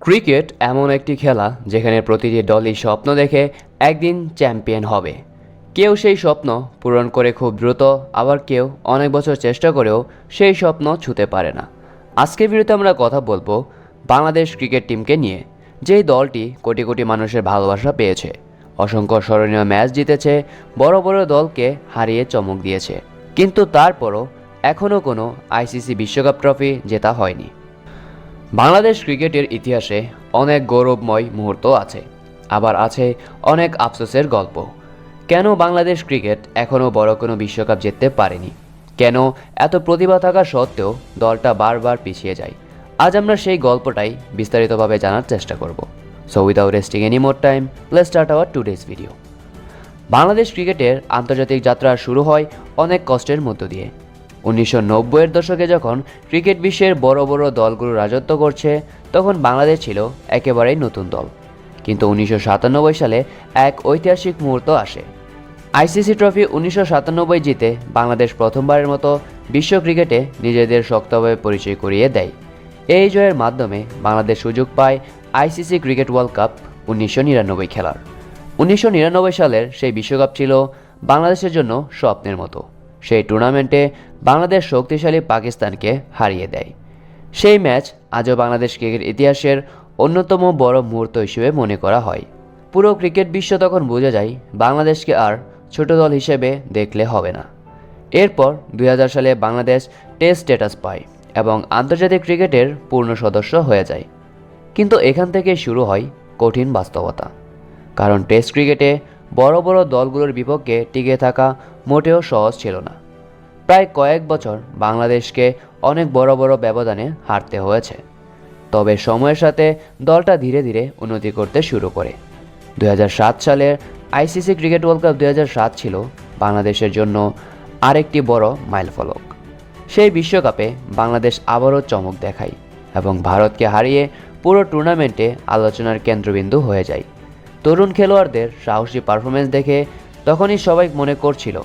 Cricket এমন একটি খেলা যেখানে প্রতিটি দলই স্বপ্ন দেখে একদিন চ্যাম্পিয়ন হবে। কেউ সেই স্বপ্ন পূরণ করে খুব দ্রুত, আবার কেউ অনেক বছর চেষ্টা করেও সেই স্বপ্ন ছুঁতে পারে না। আজকের ভিডিওতে আমরা কথা বলবো বাংলাদেশ ক্রিকেট টিমকে নিয়ে, যেই দলটি কোটি কোটি মানুষের ভালোবাসা পেয়েছে, অসংখ্য স্মরণীয় ম্যাচ জিতেছে, বড় বড় দলকে হারিয়ে চমক দিয়েছে, কিন্তু তারপরও এখনও কোনো আইসিসি বিশ্বকাপ ট্রফি জেতা হয়নি। বাংলাদেশ ক্রিকেটের ইতিহাসে অনেক গৌরবময় মুহূর্ত আছে, আবার আছে অনেক আফসোসের গল্প। কেন বাংলাদেশ ক্রিকেট এখনও বড় কোনো বিশ্বকাপ জিততে পারেনি? কেন এত প্রতিভা থাকা সত্ত্বেও দলটা বারবার পিছিয়ে যায়? আজ আমরা সেই গল্পটাই বিস্তারিতভাবে জানার চেষ্টা করব। So without wasting any more time, let's start our today's video. Bangladesh ক্রিকেটের আন্তর্জাতিক যাত্রা শুরু হয় অনেক কষ্টের মধ্য দিয়ে। 1990-এর দশকে যখন ক্রিকেট বিশ্বের বড় বড় দলগুলো রাজত্ব করছে, তখন বাংলাদেশ ছিল একেবারেই নতুন দল। কিন্তু 1997 সালে এক ঐতিহাসিক মুহূর্ত আসে। আইসিসি ট্রফি 1997 জিতে বাংলাদেশ প্রথমবারের মতো বিশ্ব ক্রিকেটে নিজেদের শক্তভাবে পরিচয় করিয়ে দেয়। এই জয়ের মাধ্যমে বাংলাদেশ সুযোগ পায় আইসিসি ক্রিকেট ওয়ার্ল্ড কাপ 1999 খেলার। 1999 সালের সেই বিশ্বকাপ ছিল বাংলাদেশের জন্য স্বপ্নের মতো। সেই টুর্নামেন্টে বাংলাদেশ শক্তিশালী পাকিস্তানকে হারিয়ে দেয়। সেই ম্যাচ আজও বাংলাদেশ ক্রিকেট ইতিহাসের অন্যতম বড় মুহূর্ত হিসেবে মনে করা হয়। পুরো ক্রিকেট বিশ্ব তখন বুঝে যায় বাংলাদেশকে আর ছোট দল হিসেবে দেখলে হবে না। এরপর 2000 সালে বাংলাদেশ টেস্ট স্ট্যাটাস পায় এবং আন্তর্জাতিক ক্রিকেটের পূর্ণ সদস্য হয়ে যায়। কিন্তু এখান থেকে শুরু হয় কঠিন বাস্তবতা, কারণ টেস্ট ক্রিকেটে বড় বড় দলগুলোর বিপক্ষে টিকে থাকা মোটেও সহজ ছিল না। প্রায় কয়েক বছর বাংলাদেশকে অনেক বড় বড় ব্যবধানে হারতে হয়েছে। তবে সময়ের সাথে দলটা ধীরে ধীরে উন্নতি করতে শুরু করে। 2007 সালের আইসিসি ক্রিকেট ওয়ার্ল্ড কাপ 2007 ছিল বাংলাদেশের জন্য আরেকটি বড় মাইলফলক। সেই বিশ্বকাপে বাংলাদেশ আবারও চমক দেখায় এবং ভারতকে হারিয়ে পুরো টুর্নামেন্টে আলোচনার কেন্দ্রবিন্দু হয়ে যায়। তরুণ খেলোয়াড়দের সাহসী পারফরমেন্স দেখে তখনই সবাই মনে করছিল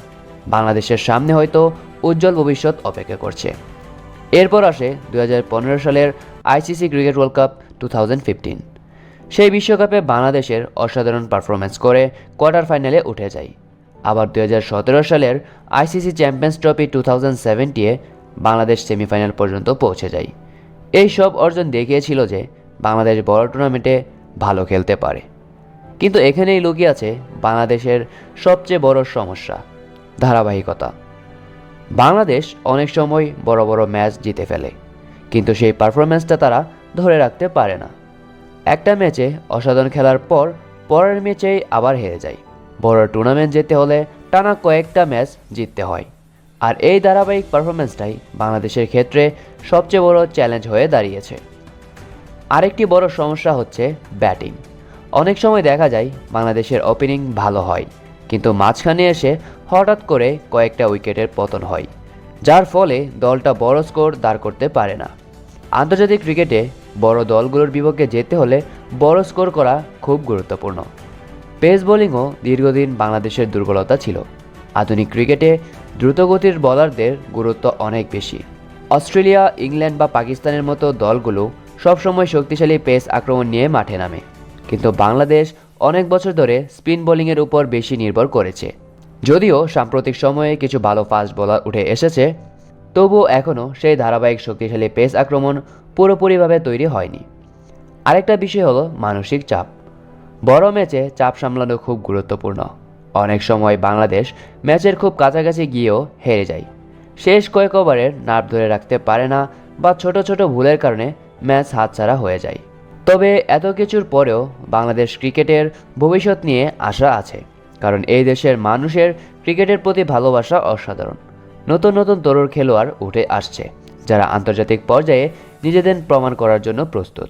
বাংলাদেশের সামনে হয়তো উজ্জ্বল ভবিষ্যৎ অপেক্ষা করছে। এরপর আসে 2015 সালের আইসিসি ক্রিকেট ওয়ার্ল্ড কাপ 2015। সেই বিশ্বকাপে বাংলাদেশের অসাধারণ পারফরমেন্স করে কোয়ার্টার ফাইনালে উঠে যায়। আবার 2017 সালের আইসিসি চ্যাম্পিয়ন্স ট্রফি 2017-এ বাংলাদেশ সেমিফাইনাল পর্যন্ত পৌঁছে যায়। এই সব অর্জন দেখিয়েছিল যে বাংলাদেশ বড় টুর্নামেন্টে ভালো খেলতে পারে। কিন্তু এখানেই লুকিয়ে আছে বাংলাদেশের সবচেয়ে বড় সমস্যা, ধারাবাহিকতা। বাংলাদেশ অনেক সময় বড় বড় ম্যাচ জিতে ফেলে, কিন্তু সেই পারফরম্যান্সটা তারা ধরে রাখতে পারে না। একটা ম্যাচে অসাধারণ খেলার পর পরের ম্যাচেই আবার হেরে যায়। বড় টুর্নামেন্ট যেতে হলে টানা কয়েকটা ম্যাচ জিততে হয়, আর এই ধারাবাহিক পারফরম্যান্সটাই বাংলাদেশের ক্ষেত্রে সবচেয়ে বড় চ্যালেঞ্জ হয়ে দাঁড়িয়েছে। আরেকটি বড় সমস্যা হচ্ছে ব্যাটিং। অনেক সময় দেখা যায় বাংলাদেশের ওপেনিং ভালো হয়, কিন্তু মাঝখানে এসে হঠাৎ করে কয়েকটা উইকেটের পতন হয়, যার ফলে দলটা বড় স্কোর দাঁড় করতে পারে না। আন্তর্জাতিক ক্রিকেটে বড় দলগুলোর বিপক্ষে যেতে হলে বড় স্কোর করা খুব গুরুত্বপূর্ণ। পেস বোলিংও দীর্ঘদিন বাংলাদেশের দুর্বলতা ছিল। আধুনিক ক্রিকেটে দ্রুতগতির বোলারদের গুরুত্ব অনেক বেশি। অস্ট্রেলিয়া, ইংল্যান্ড বা পাকিস্তানের মতো দলগুলো সবসময় শক্তিশালী পেস আক্রমণ নিয়ে মাঠে নামে, কিন্তু বাংলাদেশ অনেক বছর ধরে স্পিন বোলিংয়ের উপর বেশি নির্ভর করেছে। যদিও সাম্প্রতিক সময়ে কিছু ভালো ফাস্ট বোলার উঠে এসেছে, তবুও এখনও সেই ধারাবাহিক শক্তিশালী পেস আক্রমণ পুরোপুরিভাবে তৈরি হয়নি। আরেকটা বিষয় হলো মানসিক চাপ। বড় ম্যাচে চাপ সামলানো খুব গুরুত্বপূর্ণ। অনেক সময় বাংলাদেশ ম্যাচের খুব কাছাকাছি গিয়েও হেরে যায়। শেষ কয়েক ওভারের নার্ভ ধরে রাখতে পারে না, বা ছোট ছোট ভুলের কারণে ম্যাচ হাতছাড়া হয়ে যায়। তবে এত কিছুর পরেও বাংলাদেশ ক্রিকেটের ভবিষ্যৎ নিয়ে আশা আছে, কারণ এই দেশের মানুষের ক্রিকেটের প্রতি ভালোবাসা অসাধারণ। নতুন নতুন তরুণ খেলোয়াড় উঠে আসছে, যারা আন্তর্জাতিক পর্যায়ে নিজেদের প্রমাণ করার জন্য প্রস্তুত।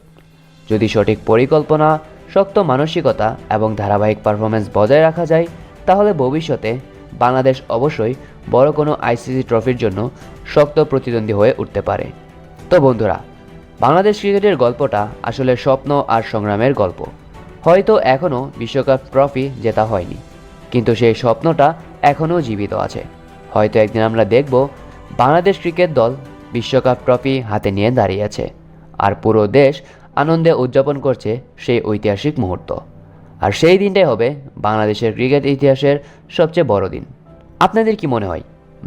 যদি সঠিক পরিকল্পনা, শক্ত মানসিকতা এবং ধারাবাহিক পারফরমেন্স বজায় রাখা যায়, তাহলে ভবিষ্যতে বাংলাদেশ অবশ্যই বড় কোনো আইসিসি ট্রফির জন্য শক্ত প্রতিদ্বন্দ্বী হয়ে উঠতে পারে। তো বন্ধুরা, বাংলাদেশ ক্রিকেটের গল্পটা আসলে স্বপ্ন আর সংগ্রামের গল্প। হয়তো এখনও বিশ্বকাপ ট্রফি জেতা হয়নি, কিন্তু সেই স্বপ্নটা এখনও জীবিত আছে। হয়তো একদিন আমরা দেখব বাংলাদেশ ক্রিকেট দল বিশ্বকাপ ট্রফি হাতে নিয়ে দাঁড়িয়ে আছে, আর পুরো দেশ আনন্দে উদযাপন করছে সেই ঐতিহাসিক মুহূর্ত। আর সেই দিনটাই হবে বাংলাদেশের ক্রিকেট ইতিহাসের সবচেয়ে বড় দিন। আপনাদের কি মনে হয়,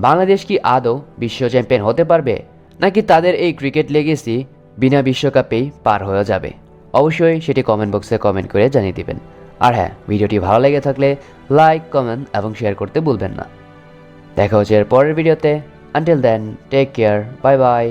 বাংলাদেশ কি আদৌ বিশ্ব চ্যাম্পিয়ন হতে পারবে, নাকি তাদের এই ক্রিকেট লেগেসি বিনা বিশ্বকাপেই পার হয়ে যাবে? অবশ্যই সেটি কমেন্ট বক্সে কমেন্ট করে জানিয়ে দিবেন। আর হ্যাঁ, ভিডিওটি ভালো লেগে থাকলে লাইক, কমেন্ট এবং শেয়ার করতে ভুলবেন না। দেখা হচ্ছে এর পরের ভিডিওতে। Until then, take care, bye by.